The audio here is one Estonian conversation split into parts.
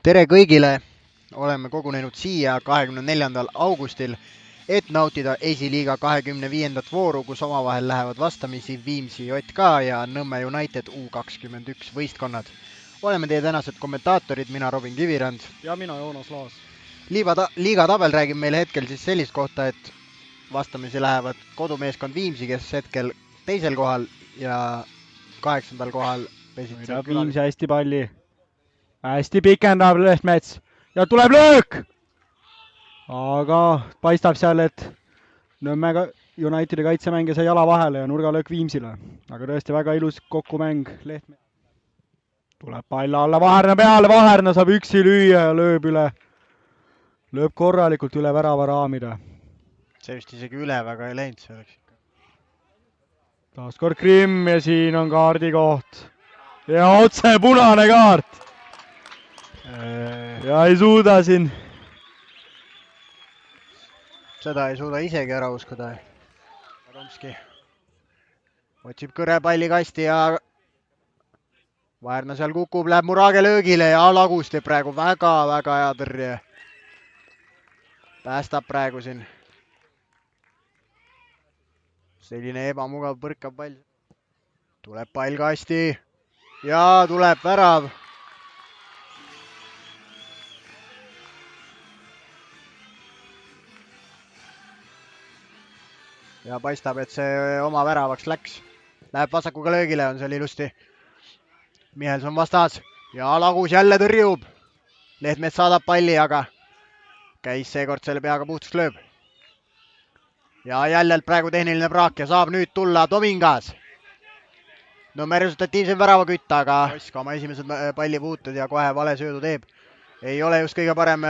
Tere kõigile! Oleme kogunenud siia 24. augustil, et nautida esiliiga 25. vooru, kus omavahel lähevad vastamisi Viimsi JK ja Nõmme United U21 võistkonnad. Oleme teie tänased kommentaatorid, mina Robin Kivirand. Ja mina Joonas Laas. Liiga tabel räägib meile hetkel siis sellist kohta, et vastamisi lähevad kodumeeskond Viimsi, kes hetkel teisel kohal ja 8. kohal Võidab Viimsi hästi palli. Hästi pikendab Lehtmets ja tuleb löök! Aga paistab seal, et Nõmme Unitedi kaitsemängija sai jala vahele ja nurgalöök Viimsile. Aga tõesti väga ilus kokkumäng Lehtmets. Tuleb pall alla Vaherna peale, Vaherna saab üksi lüüa ja lööb üle. Lööb korralikult üle värava raamide. See vist isegi üle väga ei läinud, see oleks. Taaskord Krimm ja siin on kaardi koht. Ja otse punane kaart. Ja ei suuda siin. Seda ei suuda isegi ära uskuda. Romski otsib kõre palli kasti ja Vaherna seal kukub, läheb Murage löögile ja Lagus teeb praegu väga hea tõrje. Päästab praegu siin. Selline ebamugav põrkab pall. Tuleb pall kasti ja tuleb värav. Ja paistab, et see oma väravaks läks. Läheb vasakuga löögile, on seal ilusti. Mihelson vastas ja Lagus jälle tõrjub. Lehtmets saadab palli, aga käis seekord selle peaga puhtaks lööb. Ja jälle praegu tehniline praak ja saab nüüd tulla Tomingas. Nõmme resultatiivsem väravakütt, aga Osk oma esimesed pallipuutud ja kohe vale söödu teeb. Ei ole just kõige parem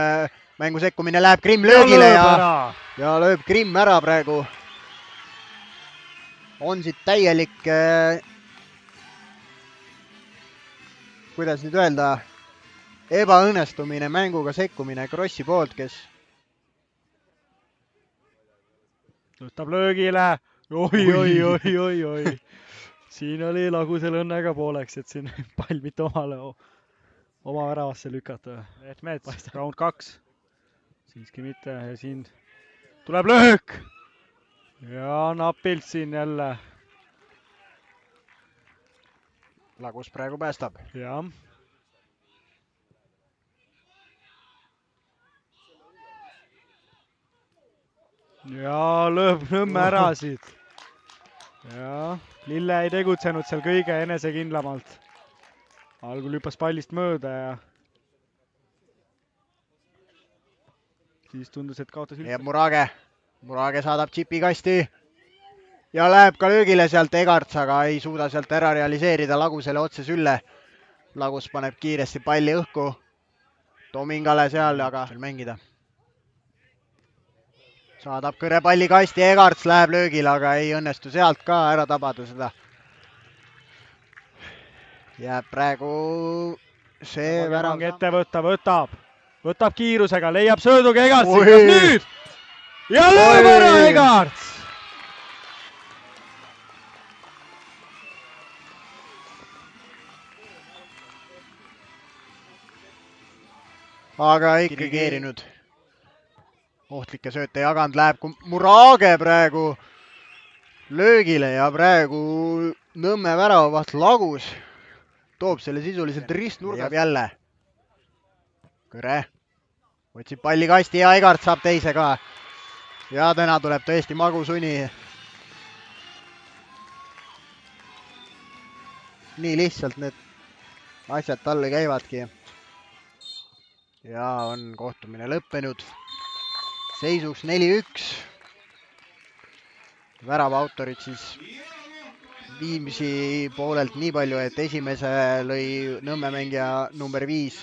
mängu sekkumine, läheb Krimm löögile ja lööb Krimm ära praegu. On siit täielik, kuidas nüüd öelda, ebaõnnestumine, mänguga sekkumine Krossi poolt, kes tõstab löögile. Oi. Siin oli Lagusel õnnega pooleks, et siin pall mitte oma väravasse lükata. Lehtmets, round 2. Siiski mitte ja siin tuleb löök. Ja napilt siin jälle. Lagus praegu päästab. Jah. Ja lööb Nõmme ära siit. Ja Lille ei tegutsenud seal kõige enesekindlamalt. Algul hüppas pallist mööda ja siis tundus, et kaotas üldse. Ja Murage saadab džipi kasti ja läheb ka löögile sealt Egarts, aga ei suuda sealt ära realiseerida Lagusele otse sülle. Lagus paneb kiiresti palli õhku. Tomingale seal, aga mängida. Saadab kõre palli kasti, Egarts läheb löögile, aga ei õnnestu sealt ka ära tabada seda. Jääb praegu see värav. Ette võtab kiirusega, leiab sööduga Egartsi. Kas nüüd? Ja lööb ära Egarts! Aga ikkagi keerinud. Ohtlikke sööte jaganud, läheb Murage praegu löögile ja praegu Nõmme väravavaht Lagus toob selle sisuliselt ristnurga jälle. Kõre. Otsib palli kasti ja Egart saab teise ka. Ja täna tuleb tõesti magusuni. Nii lihtsalt need asjad talle käivadki. Ja on kohtumine lõppenud. Seisuks 4-1. Värava autorid siis Viimsi poolelt nii palju, et esimese lõi Nõmme mängija number 5